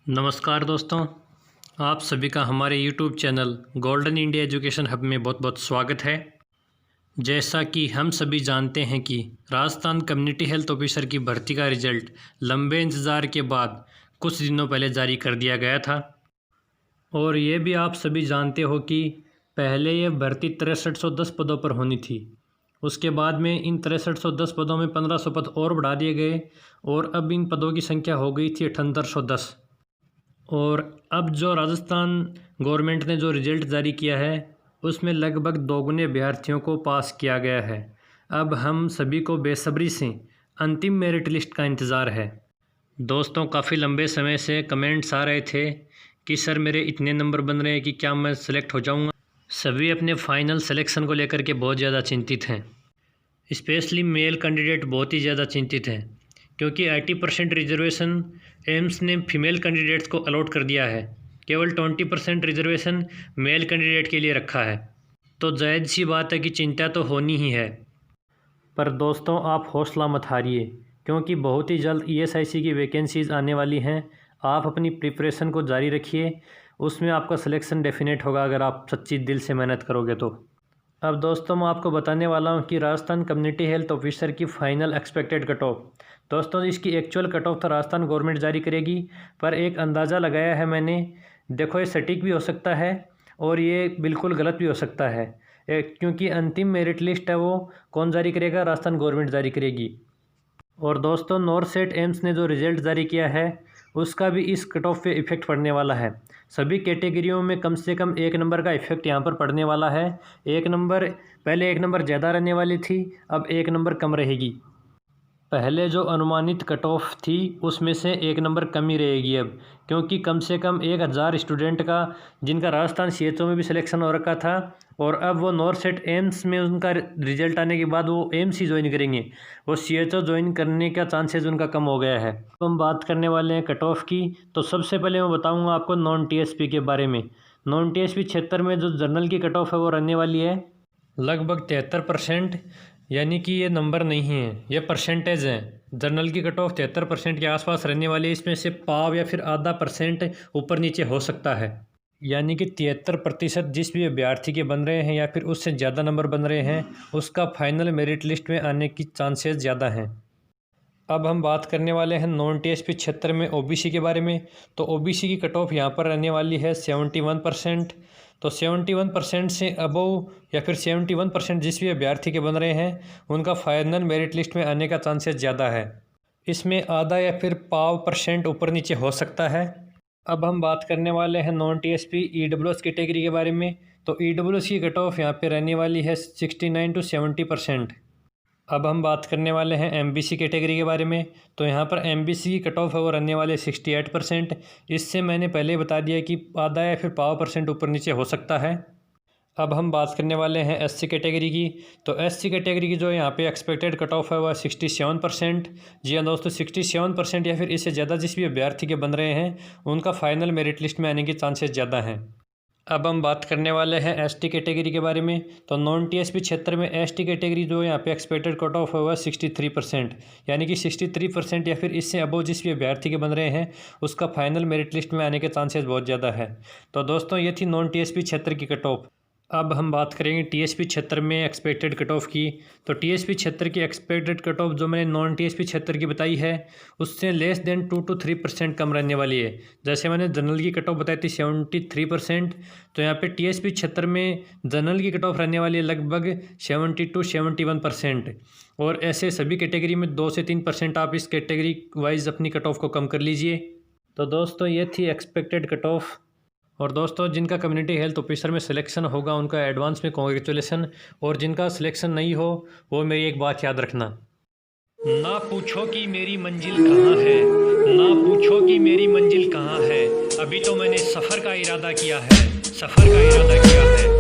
नमस्कार दोस्तों, आप सभी का हमारे YouTube channel golden India education hub में बहुत बहुत स्वागत है। जैसा कि हम सभी जानते हैं कि राजस्थान कम्युनिटी हेल्थ ऑफिसर की भर्ती का रिजल्ट लंबे इंतज़ार के बाद कुछ दिनों पहले जारी कर दिया गया था। और ये भी आप सभी जानते हो कि पहले ये भर्ती 6310 पदों पर होनी थी। उसके बाद में इन 6310 पदों में 1500 पद और बढ़ा दिए गए और अब इन पदों की संख्या हो गई थी 7810। और अब जो राजस्थान गवर्नमेंट ने जो रिज़ल्ट जारी किया है उसमें लगभग दोगुने अभ्यर्थियों को पास किया गया है। अब हम सभी को बेसब्री से अंतिम मेरिट लिस्ट का इंतज़ार है। दोस्तों, काफ़ी लंबे समय से कमेंट्स आ रहे थे कि सर मेरे इतने नंबर बन रहे हैं कि क्या मैं सेलेक्ट हो जाऊंगा। सभी अपने फाइनल सिलेक्शन को लेकर के बहुत ज़्यादा चिंतित हैं। स्पेशली मेल कैंडिडेट बहुत ही ज़्यादा चिंतित हैं क्योंकि 80% रिजर्वेशन एम्स ने फीमेल कैंडिडेट्स को अलॉट कर दिया है। केवल 20% रिजर्वेशन मेल कैंडिडेट के लिए रखा है। तो जायज़ सी बात है कि चिंता तो होनी ही है। पर दोस्तों, आप हौसला मत हारिए क्योंकि बहुत ही जल्द ESIC की वैकेंसीज़ आने वाली हैं। आप अपनी प्रिपरेशन को जारी रखिए, उसमें आपका सिलेक्शन डेफिनेट होगा अगर आप सच्ची दिल से मेहनत करोगे तो। अब दोस्तों, मैं आपको बताने वाला हूं कि राजस्थान कम्युनिटी हेल्थ ऑफिसर की फ़ाइनल एक्सपेक्टेड कट ऑफ। दोस्तों, इसकी एक्चुअल कट ऑफ तो राजस्थान गवर्नमेंट जारी करेगी, पर एक अंदाज़ा लगाया है मैंने। देखो, ये सटीक भी हो सकता है और ये बिल्कुल गलत भी हो सकता है क्योंकि अंतिम मेरिट लिस्ट है वो कौन जारी करेगा? राजस्थान गवर्नमेंट जारी करेगी। और दोस्तों, नॉर्थ एम्स ने जो रिज़ल्ट जारी किया है उसका भी इस कट ऑफ पे इफ़ेक्ट पड़ने वाला है। सभी कैटेगरियों में कम से कम 1 नंबर का इफ़ेक्ट यहाँ पर पड़ने वाला है। 1 नंबर पहले 1 नंबर ज़्यादा रहने वाली थी, अब 1 नंबर कम रहेगी। पहले जो अनुमानित कट ऑफ थी उसमें से 1 नंबर कम ही रहेगी अब, क्योंकि कम से कम 1000 स्टूडेंट का जिनका राजस्थान CHO में भी सिलेक्शन हो रखा था और अब वो नॉर्थ एम्स में उनका रिजल्ट आने के बाद वो एम्स ही ज्वाइन करेंगे, वो CHO ज्वाइन करने का चांसेस उनका कम हो गया है। तो हम बात करने वाले हैं कट ऑफ की। तो सबसे पहले मैं बताऊँगा आपको नॉन TSP के बारे में। नॉन TSP क्षेत्र में जो जनरल की कट ऑफ है वो रहने वाली है लगभग 73%। यानी कि ये नंबर नहीं है, ये परसेंटेज है। जनरल की कट ऑफ 73% के आसपास रहने वाली है। इसमें से पाव या फिर आधा % ऊपर नीचे हो सकता है। यानी कि 73% जिस भी अभ्यर्थी के बन रहे हैं या फिर उससे ज़्यादा नंबर बन रहे हैं उसका फाइनल मेरिट लिस्ट में आने की चांसेस ज़्यादा हैं। अब हम बात करने वाले हैं नॉन TSP क्षेत्र में OBC के बारे में। तो OBC की कट ऑफ यहाँ पर रहने वाली है 71%। तो 71% से अबव या फिर 71% जिस भी अभ्यर्थी के बन रहे हैं उनका फाइनल मेरिट लिस्ट में आने का चांसेस ज़्यादा है। इसमें आधा या फिर पाव % ऊपर नीचे हो सकता है। अब हम बात करने वाले हैं नॉन TSP EWS कैटेगरी के बारे में। तो EWS की कट ऑफ यहाँ पे रहने वाली है 69 to 70%। अब हम बात करने वाले हैं MBC कैटेगरी के बारे में। तो यहाँ पर MBC की कट ऑफ है वो रहने वाले 68%। इससे मैंने पहले बता दिया कि आधा या फिर पाव % ऊपर नीचे हो सकता है। अब हम बात करने वाले हैं SC कैटेगरी की। तो SC कैटेगरी की जो यहाँ पे एक्सपेक्टेड कट ऑफ है वह 67%। जी हाँ दोस्तों, 67% या फिर इससे ज़्यादा जिस भी अभ्यर्थी के बन रहे हैं उनका फाइनल मेरिट लिस्ट में आने के चांसेस ज़्यादा हैं। अब हम बात करने वाले हैं ST कैटेगरी के बारे में। तो नॉन TSP क्षेत्र में ST कैटेगरी जो यहाँ पे एक्सपेक्टेड कट ऑफ हुआ 63%। यानी कि 63% या फिर इससे अबव जिस भी अभ्यर्थी के बन रहे हैं उसका फाइनल मेरिट लिस्ट में आने के चांसेस बहुत ज़्यादा है। तो दोस्तों, ये थी नॉन TSP क्षेत्र की कट ऑफ। अब हम बात करेंगे TSP क्षेत्र में एक्सपेक्टेड कट ऑफ की। तो TSP क्षेत्र की एक्सपेक्टेड कट ऑफ जो मैंने नॉन TSP क्षेत्र की बताई है उससे लेस देन 2 to 3% कम रहने वाली है। जैसे मैंने जनरल की कट ऑफ बताई थी 73%, तो यहाँ पे TSP क्षेत्र में जनरल की कट ऑफ रहने वाली है लगभग 70 to 71%। और ऐसे सभी कैटेगरी में 2 से 3% आप इस कैटेगरी वाइज अपनी कट ऑफ को कम कर लीजिए। तो दोस्तों, ये थी एक्सपेक्टेड कट ऑफ। और दोस्तों, जिनका कम्युनिटी हेल्थ ऑफिसर में सिलेक्शन होगा उनका एडवांस में कॉन्ग्रेचुलेसन, और जिनका सिलेक्शन नहीं हो वो मेरी एक बात याद रखना, ना पूछो कि मेरी मंजिल कहाँ है, ना पूछो कि मेरी मंजिल कहाँ है, अभी तो मैंने सफ़र का इरादा किया है, सफ़र का इरादा किया है।